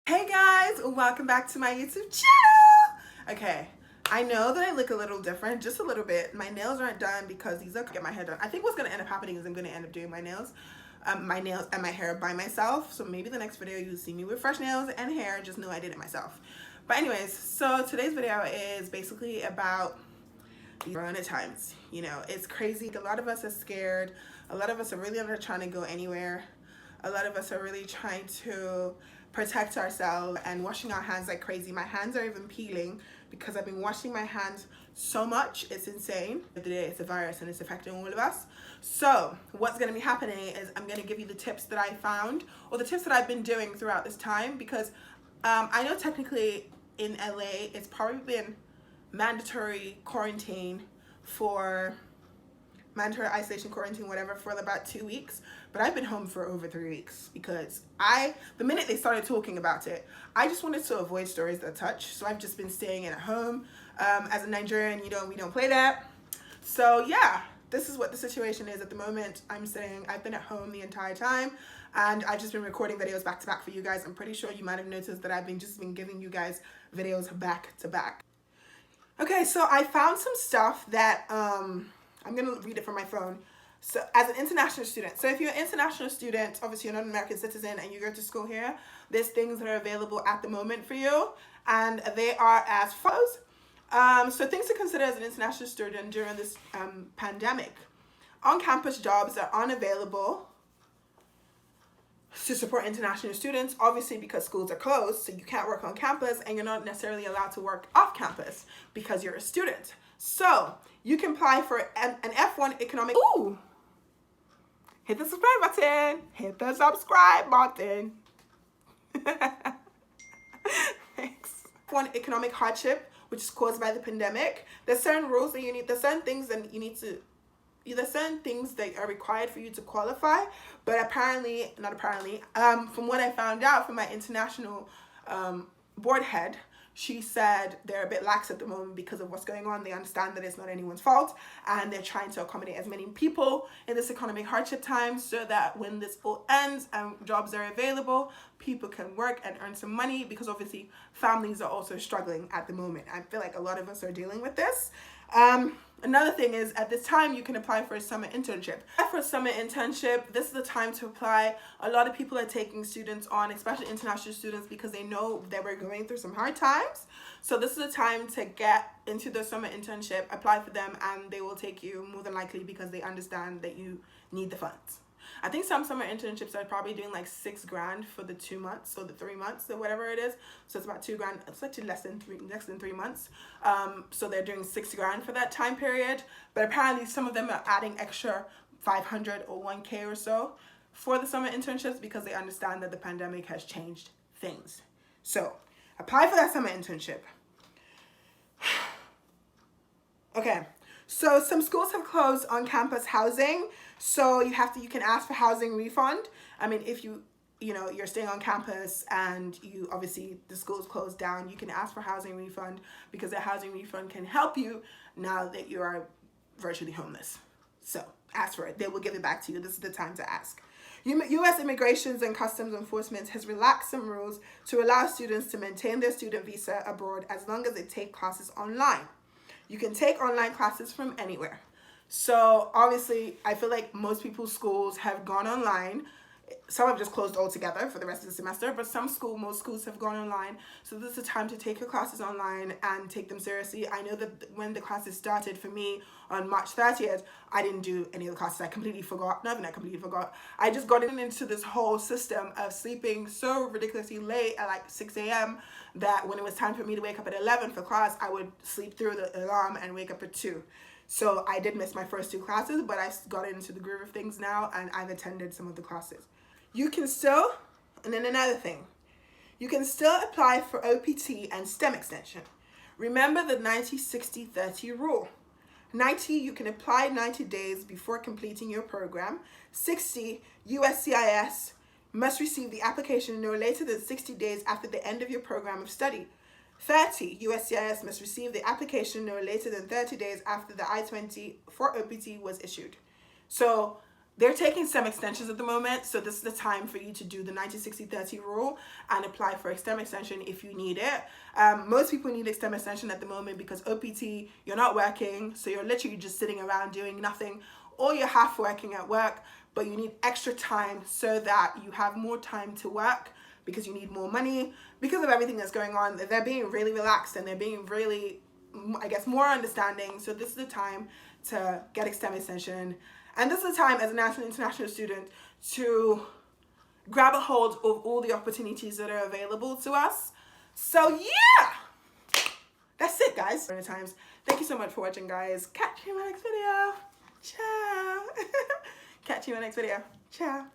Hey guys, welcome back to my YouTube channel. Okay, I know that I look a little different, just a little bit. My nails aren't done because these are get my hair done. I think what's gonna end up happening is I'm gonna end up doing my nails and my hair by myself. So maybe the next video you'll see me with fresh nails and hair. Just know I did it myself. But anyways, so today's video is basically about the corona times. You know, it's crazy. A lot of us are scared. A lot of us are really not trying to go anywhere. A lot of us are really trying to protect ourselves and washing our hands like crazy. My hands are even peeling because I've been washing my hands so much. It's insane. Today it's a virus and it's affecting all of us. So what's going to be happening is I'm going to give you the tips that I found, or the tips that I've been doing throughout this time, because I know technically in LA it's probably been mandatory quarantine for mandatory isolation, quarantine, whatever, for about 2 weeks. But I've been home for over 3 weeks because the minute they started talking about it, I just wanted to avoid stories that touch. So I've just been staying at home. As a Nigerian, we don't play that. So yeah, this is what the situation is at the moment. I've been at home the entire time, and I've just been recording videos back to back for you guys. I'm pretty sure you might have noticed that I've been giving you guys videos back to back. Okay, so I found some stuff that I'm going to read it from my phone. So as an international student, so if you're an international student, obviously you're not an American citizen and you go to school here, there's things that are available at the moment for you, and they are as follows. So things to consider as an international student during this pandemic. On-campus jobs are unavailable to support international students, obviously because schools are closed, so you can't work on campus, and you're not necessarily allowed to work off campus because you're a student. So you can apply for an F1 economic. Ooh! Hit the subscribe button. Hit the subscribe button. Thanks. F1 economic hardship, which is caused by the pandemic. There's certain rules that you need. There's certain things that you need to. There's certain things that are required for you to qualify, but apparently, not apparently, from what I found out from my international board head, she said they're a bit lax at the moment because of what's going on. They understand that it's not anyone's fault, and they're trying to accommodate as many people in this economic hardship time so that when this all ends and jobs are available, people can work and earn some money, because obviously families are also struggling at the moment. I feel like a lot of us are dealing with this. Another thing is, at this time, you can apply for a summer internship. For a summer internship, this is the time to apply. A lot of people are taking students on, especially international students, because they know that we're going through some hard times. So this is the time to get into the summer internship, apply for them, and they will take you more than likely because they understand that you need the funds. I think some summer internships are probably doing like $6,000 for the 2 months or the 3 months or whatever it is. So it's about $2,000. It's actually less than 3 months. So they're doing $6,000 for that time period. But apparently some of them are adding extra 500 or 1K or so for the summer internships because they understand that the pandemic has changed things. So apply for that summer internship. Okay. So some schools have closed on-campus housing, so you can ask for housing refund. I mean, if you're staying on campus and the school's closed down, you can ask for housing refund, because a housing refund can help you now that you are virtually homeless. So ask for it. They will give it back to you. This is the time to ask. U.S. Immigration and Customs Enforcement has relaxed some rules to allow students to maintain their student visa abroad as long as they take classes online. You can take online classes from anywhere. So obviously, I feel like most people's schools have gone online. Some have just closed altogether for the rest of the semester, but most schools have gone online. So this is the time to take your classes online and take them seriously. I know that when the classes started for me on March 30th, I didn't do any of the classes. I completely forgot. Not even I completely forgot. I just got into this whole system of sleeping so ridiculously late at like 6 a.m. that when it was time for me to wake up at 11 for class, I would sleep through the alarm and wake up at 2. So I did miss my first 2 classes, but I got into the groove of things now, and I've attended some of the classes. You can still, and then another thing, you can still apply for OPT and STEM extension. Remember the 90-60-30 rule. 90, you can apply 90 days before completing your program. 60, USCIS must receive the application no later than 60 days after the end of your program of study. 30, USCIS must receive the application no later than 30 days after the I-20 for OPT was issued. So they're taking STEM extensions at the moment, so this is the time for you to do the 90-60-30 rule and apply for a STEM extension if you need it. Most people need a STEM extension at the moment because OPT, you're not working, so you're literally just sitting around doing nothing, or you're half working at work, but you need extra time so that you have more time to work because you need more money. Because of everything that's going on, they're being really relaxed and they're being really, I guess, more understanding. So this is the time to get a STEM extension. And this is the time as a national international student to grab a hold of all the opportunities that are available to us. So yeah, that's it, guys. Times. Thank you so much for watching, guys. Catch you in my next video. Ciao. Catch you in my next video. Ciao.